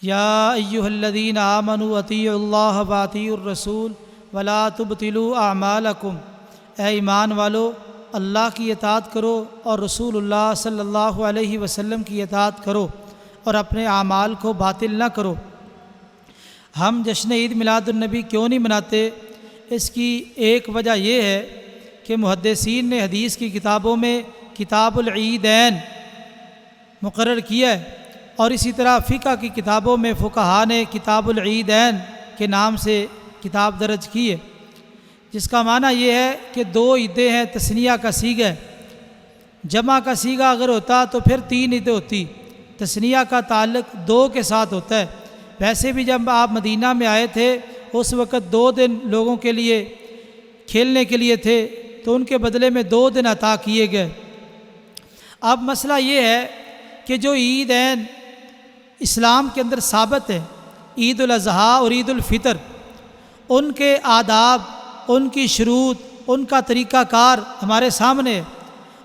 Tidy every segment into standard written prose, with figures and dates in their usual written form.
یا ایہا الذین آمنوا اطیعوا اللہ واطیعوا الرسول ولا تبطلوا اعمالکم، اے ایمان والو اللہ کی اطاعت کرو اور رسول اللہ صلی اللہ علیہ وسلم کی اطاعت کرو اور اپنے اعمال کو باطل نہ کرو۔ ہم جشن عید میلاد النبی کیوں نہیں مناتے؟ اس کی ایک وجہ یہ ہے کہ محدثین نے حدیث کی کتابوں میں کتاب العیدین مقرر کیا ہے، اور اسی طرح فقہ کی کتابوں میں فقہاء نے کتاب العیدین کے نام سے کتاب درج کی ہے، جس کا معنی یہ ہے کہ دو عیدیں ہیں، تثنیہ کا صیغہ ہے۔ جمع کا صیغہ اگر ہوتا تو پھر 3 عیدیں ہوتی، تثنیہ کا تعلق 2 کے ساتھ ہوتا ہے۔ ویسے بھی جب آپ مدینہ میں آئے تھے اس وقت 2 دن لوگوں کے لیے کھیلنے کے لیے تھے، تو ان کے بدلے میں 2 دن عطا کیے گئے۔ اب مسئلہ یہ ہے کہ جو عیدین اسلام کے اندر ثابت ہے، عید الاضحیٰ اور عید الفطر، ان کے آداب، ان کی شروط، ان کا طریقہ کار ہمارے سامنے ہے۔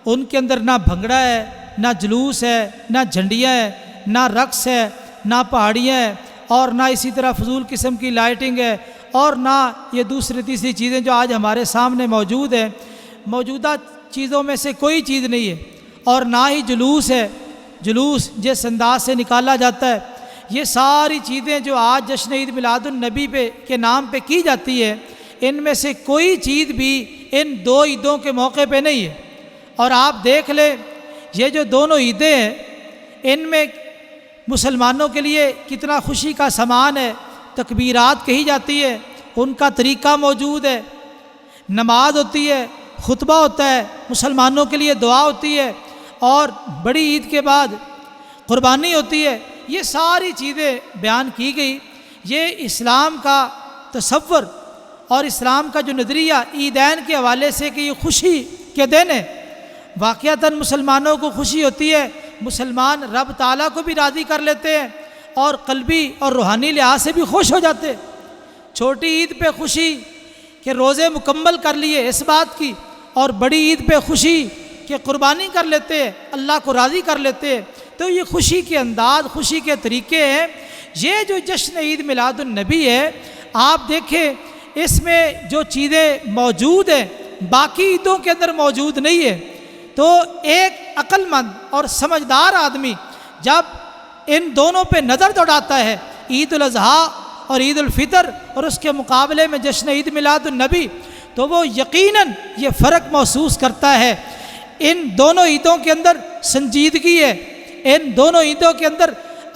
ان کے اندر نہ بھنگڑا ہے، نہ جلوس ہے، نہ جھنڈیاں ہے، نہ رقص ہے، نہ پہاڑیاں ہیں، اور نہ اسی طرح فضول قسم کی لائٹنگ ہے، اور نہ یہ دوسری تیسری چیزیں جو آج ہمارے سامنے موجود ہیں۔ موجودہ چیزوں میں سے کوئی چیز نہیں ہے، اور نہ ہی جلوس ہے، جلوس جس انداز سے نکالا جاتا ہے۔ یہ ساری چیزیں جو آج جشن عید میلاد النبی کے نام پہ کی جاتی ہے، ان میں سے کوئی چیز بھی ان 2 عیدوں کے موقع پہ نہیں ہے۔ اور آپ دیکھ لیں یہ جو دونوں عیدیں ہیں، ان میں مسلمانوں کے لیے کتنا خوشی کا سامان ہے، تکبیرات کہی جاتی ہے، ان کا طریقہ موجود ہے، نماز ہوتی ہے، خطبہ ہوتا ہے، مسلمانوں کے لیے دعا ہوتی ہے، اور بڑی عید کے بعد قربانی ہوتی ہے۔ یہ ساری چیزیں بیان کی گئی۔ یہ اسلام کا تصور اور اسلام کا جو نظریہ عیدین کے حوالے سے کہ یہ خوشی کے دن ہے، واقعتاً مسلمانوں کو خوشی ہوتی ہے، مسلمان رب تعالیٰ کو بھی راضی کر لیتے ہیں اور قلبی اور روحانی لحاظ سے بھی خوش ہو جاتے ہیں۔ چھوٹی عید پہ خوشی کہ روزے مکمل کر لیے اس بات کی، اور بڑی عید پہ خوشی کہ قربانی کر لیتے ہیں، اللہ کو راضی کر لیتے ہیں۔ تو یہ خوشی کے انداز، خوشی کے طریقے ہیں۔ یہ جو جشن عید میلاد النبی ہے، آپ دیکھیں اس میں جو چیزیں موجود ہیں باقی عیدوں کے اندر موجود نہیں ہے۔ تو ایک عقل مند اور سمجھدار آدمی جب ان دونوں پہ نظر دوڑاتا ہے، عید الاضحیٰ اور عید الفطر، اور اس کے مقابلے میں جشن عید میلاد النبی، تو وہ یقیناً یہ فرق محسوس کرتا ہے۔ ان دونوں عیدوں کے اندر سنجیدگی ہے، ان دونوں عیدوں کے اندر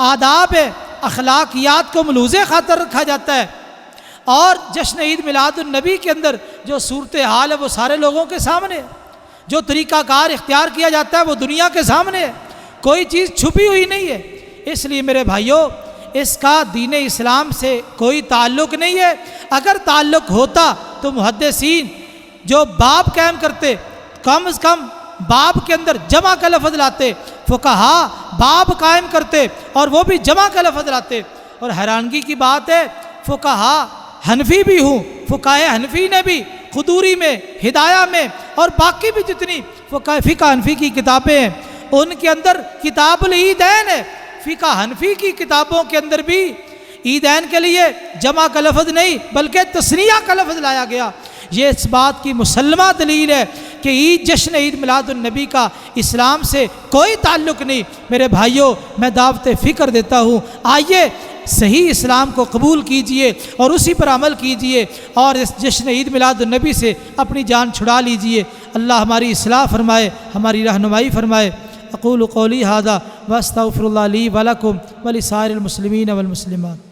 آداب ہے، اخلاقیات کو ملوز خاطر رکھا جاتا ہے، اور جشن عید میلاد النبی کے اندر جو صورتحال ہے وہ سارے لوگوں کے سامنے ہے، جو طریقہ کار اختیار کیا جاتا ہے وہ دنیا کے سامنے ہے، کوئی چیز چھپی ہوئی نہیں ہے۔ اس لیے میرے بھائیوں، اس کا دین اسلام سے کوئی تعلق نہیں ہے۔ اگر تعلق ہوتا تو محدثین جو باب قائم کرتے، کم از کم باب کے اندر جمع کا لفظ لاتے، فقہاء باب قائم کرتے اور وہ بھی جمع کا لفظ لاتے۔ اور حیرانگی کی بات ہے، فقہاء حنفی بھی ہوں، فقہاء حنفی نے بھی قدوری میں، ہدایہ میں، اور باقی بھی جتنی فقہ حنفی کی کتابیں ہیں ان کے اندر کتاب العیدین ہے۔ فقہ حنفی کی کتابوں کے اندر بھی عیدین کے لیے جمع کا لفظ نہیں بلکہ تثنیہ کا لفظ لایا گیا۔ یہ اس بات کی مسلمہ دلیل ہے کہ جشن عید میلاد النبی کا اسلام سے کوئی تعلق نہیں۔ میرے بھائیوں، میں دعوت فکر دیتا ہوں، آئیے صحیح اسلام کو قبول کیجئے اور اسی پر عمل کیجئے، اور اس جشن عید میلاد النبی سے اپنی جان چھڑا لیجئے۔ اللہ ہماری اصلاح فرمائے، ہماری رہنمائی فرمائے۔ اقول قولی ھذا واستغفر اللہ لی ولکم ولسائر المسلمین والمسلمات۔